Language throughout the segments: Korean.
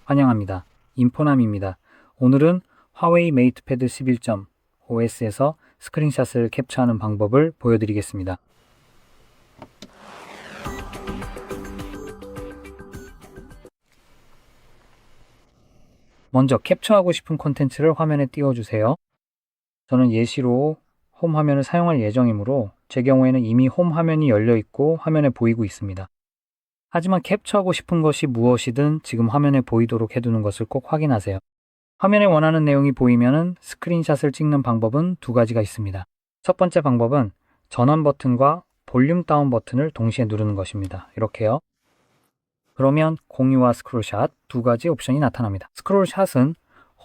환영합니다. 인포남입니다. 오늘은 화웨이 메이트패드 11.5S에서 스크린샷을 캡처하는 방법을 보여드리겠습니다. 먼저 캡처하고 싶은 콘텐츠를 화면에 띄워주세요. 저는 예시로 홈 화면을 사용할 예정이므로 제 경우에는 이미 홈 화면이 열려 있고 화면에 보이고 있습니다. 하지만 캡처하고 싶은 것이 무엇이든 지금 화면에 보이도록 해두는 것을 꼭 확인하세요. 화면에 원하는 내용이 보이면 스크린샷을 찍는 방법은 두 가지가 있습니다. 첫 번째 방법은 전원 버튼과 볼륨 다운 버튼을 동시에 누르는 것입니다. 이렇게요. 그러면 공유와 스크롤샷 두 가지 옵션이 나타납니다. 스크롤샷은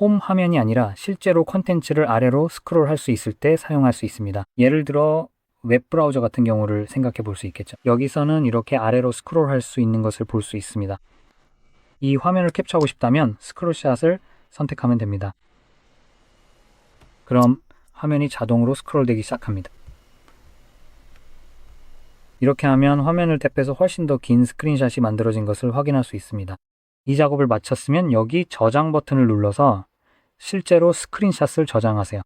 홈 화면이 아니라 실제로 콘텐츠를 아래로 스크롤할 수 있을 때 사용할 수 있습니다. 예를 들어 웹브라우저 같은 경우를 생각해 볼 수 있겠죠. 여기서는 이렇게 아래로 스크롤할 수 있는 것을 볼 수 있습니다. 이 화면을 캡처하고 싶다면 스크롤샷을 선택하면 됩니다. 그럼 화면이 자동으로 스크롤되기 시작합니다. 이렇게 하면 화면을 탭해서 훨씬 더 긴 스크린샷이 만들어진 것을 확인할 수 있습니다. 이 작업을 마쳤으면 여기 저장 버튼을 눌러서 실제로 스크린샷을 저장하세요.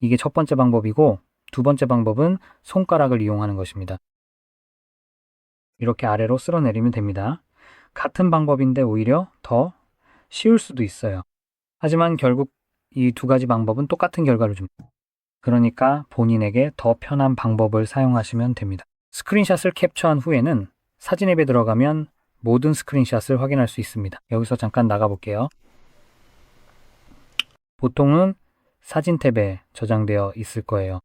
이게 첫 번째 방법이고, 두 번째 방법은 손가락을 이용하는 것입니다. 이렇게 아래로 쓸어내리면 됩니다. 같은 방법인데 오히려 더 쉬울 수도 있어요. 하지만 결국 이 두 가지 방법은 똑같은 결과를 줍니다. 그러니까 본인에게 더 편한 방법을 사용하시면 됩니다. 스크린샷을 캡처한 후에는 사진 앱에 들어가면 모든 스크린샷을 확인할 수 있습니다. 여기서 잠깐 나가볼게요. 보통은 사진 탭에 저장되어 있을 거예요.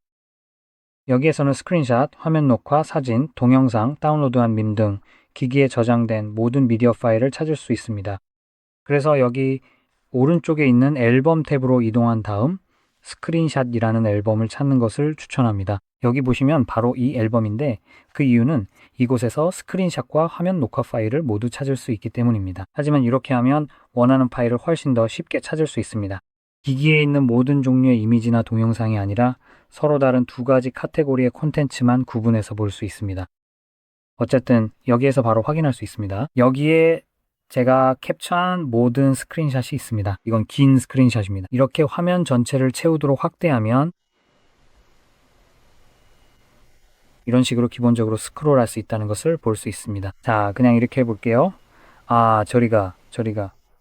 여기에서는 스크린샷, 화면 녹화, 사진, 동영상, 다운로드한 밈 등 기기에 저장된 모든 미디어 파일을 찾을 수 있습니다. 그래서 여기 오른쪽에 있는 앨범 탭으로 이동한 다음 스크린샷이라는 앨범을 찾는 것을 추천합니다. 여기 보시면 바로 이 앨범인데 그 이유는 이곳에서 스크린샷과 화면 녹화 파일을 모두 찾을 수 있기 때문입니다. 하지만 이렇게 하면 원하는 파일을 훨씬 더 쉽게 찾을 수 있습니다. 기기에 있는 모든 종류의 이미지나 동영상이 아니라 서로 다른 두 가지 카테고리의 콘텐츠만 구분해서 볼 수 있습니다. 어쨌든 여기에서 바로 확인할 수 있습니다. 여기에 제가 캡처한 모든 스크린샷이 있습니다. 이건 긴 스크린샷입니다. 이렇게 화면 전체를 채우도록 확대하면 이런 식으로 기본적으로 스크롤할 수 있다는 것을 볼 수 있습니다. 자, 그냥 이렇게 해볼게요. 아, 저리가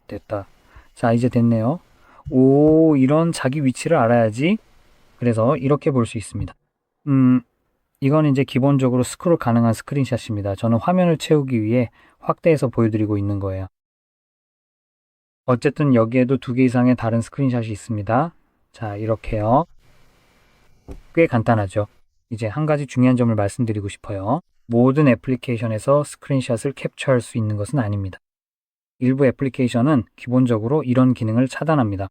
됐다. 자, 이제 됐네요. 오, 이런 자기 위치를 알아야지. 그래서 이렇게 볼 수 있습니다. 이건 이제 기본적으로 스크롤 가능한 스크린샷입니다. 저는 화면을 채우기 위해 확대해서 보여드리고 있는 거예요. 어쨌든 여기에도 두 개 이상의 다른 스크린샷이 있습니다. 자, 이렇게요. 꽤 간단하죠. 이제 한 가지 중요한 점을 말씀드리고 싶어요. 모든 애플리케이션에서 스크린샷을 캡처할 수 있는 것은 아닙니다. 일부 애플리케이션은 기본적으로 이런 기능을 차단합니다.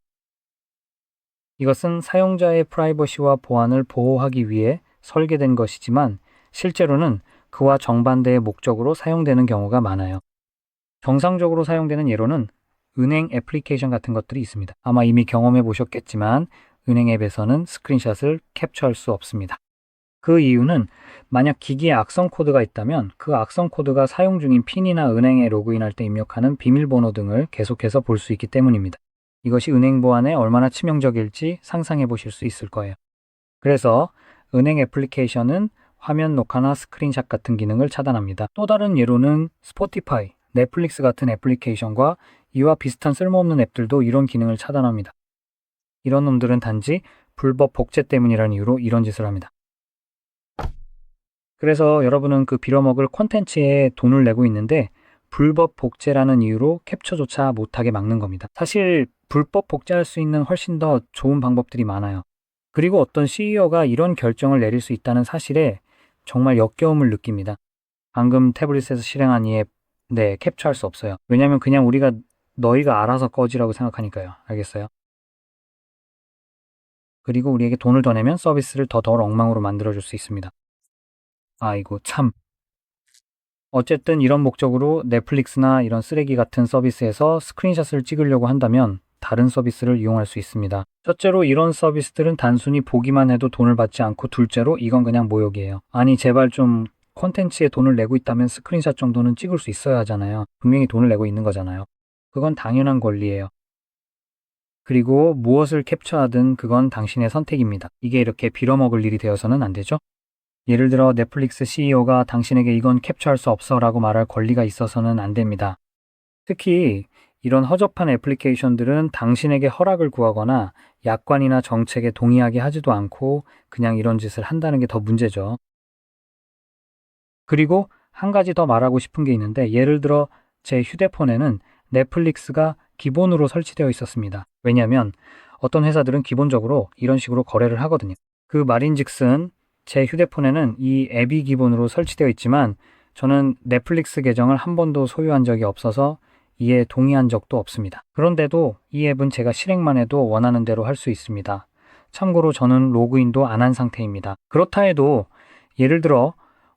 이것은 사용자의 프라이버시와 보안을 보호하기 위해 설계된 것이지만 실제로는 그와 정반대의 목적으로 사용되는 경우가 많아요. 정상적으로 사용되는 예로는 은행 애플리케이션 같은 것들이 있습니다. 아마 이미 경험해 보셨겠지만 은행 앱에서는 스크린샷을 캡처할 수 없습니다. 그 이유는 만약 기기에 악성 코드가 있다면 그 악성 코드가 사용 중인 핀이나 은행에 로그인할 때 입력하는 비밀번호 등을 계속해서 볼 수 있기 때문입니다. 이것이 은행 보안에 얼마나 치명적일지 상상해 보실 수 있을 거예요. 그래서 은행 애플리케이션은 화면 녹화나 스크린샷 같은 기능을 차단합니다. 또 다른 예로는 스포티파이, 넷플릭스 같은 애플리케이션과 이와 비슷한 쓸모없는 앱들도 이런 기능을 차단합니다. 이런 놈들은 단지 불법 복제 때문이라는 이유로 이런 짓을 합니다. 그래서 여러분은 그 빌어먹을 콘텐츠에 돈을 내고 있는데 불법 복제라는 이유로 캡처조차 못하게 막는 겁니다. 사실 불법 복제할 수 있는 훨씬 더 좋은 방법들이 많아요. 그리고 어떤 CEO가 이런 결정을 내릴 수 있다는 사실에 정말 역겨움을 느낍니다. 방금 태블릿에서 실행한 이 앱, 네, 캡처할 수 없어요. 왜냐면 그냥 우리가 너희가 알아서 꺼지라고 생각하니까요. 알겠어요? 그리고 우리에게 돈을 더 내면 서비스를 더 엉망으로 만들어줄 수 있습니다. 아이고 참. 어쨌든 이런 목적으로 넷플릭스나 이런 쓰레기 같은 서비스에서 스크린샷을 찍으려고 한다면 다른 서비스를 이용할 수 있습니다. 첫째로 이런 서비스들은 단순히 보기만 해도 돈을 받지 않고 둘째로 이건 그냥 모욕이에요. 아니 제발 좀 콘텐츠에 돈을 내고 있다면 스크린샷 정도는 찍을 수 있어야 하잖아요. 분명히 돈을 내고 있는 거잖아요. 그건 당연한 권리예요. 그리고 무엇을 캡처하든 그건 당신의 선택입니다. 이게 이렇게 빌어먹을 일이 되어서는 안 되죠? 예를 들어 넷플릭스 CEO가 당신에게 이건 캡처할 수 없어 라고 말할 권리가 있어서는 안 됩니다. 특히 이런 허접한 애플리케이션들은 당신에게 허락을 구하거나 약관이나 정책에 동의하게 하지도 않고 그냥 이런 짓을 한다는 게 더 문제죠. 그리고 한 가지 더 말하고 싶은 게 있는데 예를 들어 제 휴대폰에는 넷플릭스가 기본으로 설치되어 있었습니다. 왜냐하면 어떤 회사들은 기본적으로 이런 식으로 거래를 하거든요. 그 말인즉슨 제 휴대폰에는 이 앱이 기본으로 설치되어 있지만 저는 넷플릭스 계정을 한 번도 소유한 적이 없어서 이에 동의한 적도 없습니다. 그런데도 이 앱은 제가 실행만 해도 원하는 대로 할 수 있습니다. 참고로 저는 로그인도 안 한 상태입니다. 그렇다 해도 예를 들어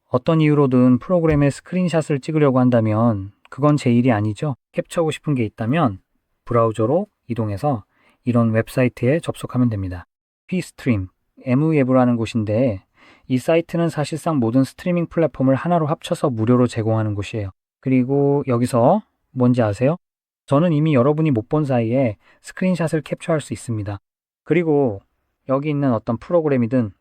어떤 이유로든 프로그램에 스크린샷을 찍으려고 한다면 그건 제 일이 아니죠. 캡처하고 싶은 게 있다면 브라우저로 이동해서 이런 웹사이트에 접속하면 됩니다. Pstream, MWeb라는 곳인데 이 사이트는 사실상 모든 스트리밍 플랫폼을 하나로 합쳐서 무료로 제공하는 곳이에요. 그리고 여기서 뭔지 아세요? 저는 이미 여러분이 못 본 사이에 스크린샷을 캡처할 수 있습니다. 그리고 여기 있는 어떤 프로그램이든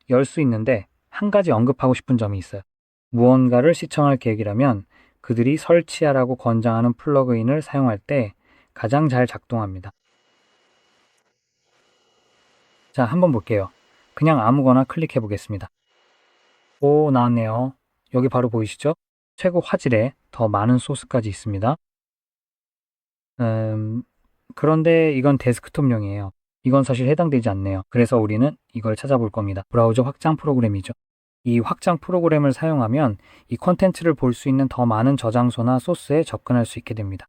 열 수 있는데 한 가지 언급하고 싶은 점이 있어요. 무언가를 시청할 계획이라면 그들이 설치하라고 권장하는 플러그인을 사용할 때 가장 잘 작동합니다. 자, 한번 볼게요. 그냥 아무거나 클릭해 보겠습니다. 오, 나왔네요. 여기 바로 보이시죠? 최고 화질에 더 많은 소스까지 있습니다. 그런데 이건 데스크톱용이에요. 이건 사실 해당되지 않네요. 그래서 우리는 이걸 찾아볼 겁니다. 브라우저 확장 프로그램이죠. 이 확장 프로그램을 사용하면 이 콘텐츠를 볼 수 있는 더 많은 저장소나 소스에 접근할 수 있게 됩니다.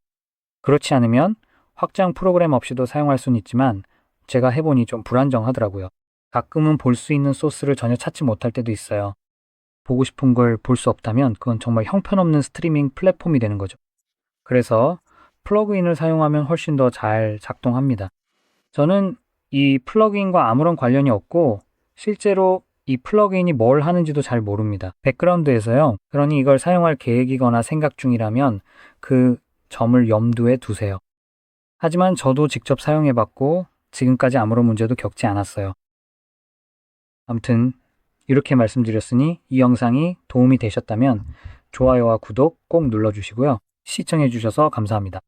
그렇지 않으면 확장 프로그램 없이도 사용할 수는 있지만 제가 해보니 좀 불안정하더라고요. 가끔은 볼 수 있는 소스를 전혀 찾지 못할 때도 있어요. 보고 싶은 걸 볼 수 없다면 그건 정말 형편없는 스트리밍 플랫폼이 되는 거죠. 그래서 플러그인을 사용하면 훨씬 더 잘 작동합니다. 저는 이 플러그인과 아무런 관련이 없고 실제로 이 플러그인이 뭘 하는지도 잘 모릅니다. 백그라운드에서요. 그러니 이걸 사용할 계획이거나 생각 중이라면 그 점을 염두에 두세요. 하지만 저도 직접 사용해봤고 지금까지 아무런 문제도 겪지 않았어요. 아무튼 이렇게 말씀드렸으니 이 영상이 도움이 되셨다면 좋아요와 구독 꼭 눌러주시고요. 시청해주셔서 감사합니다.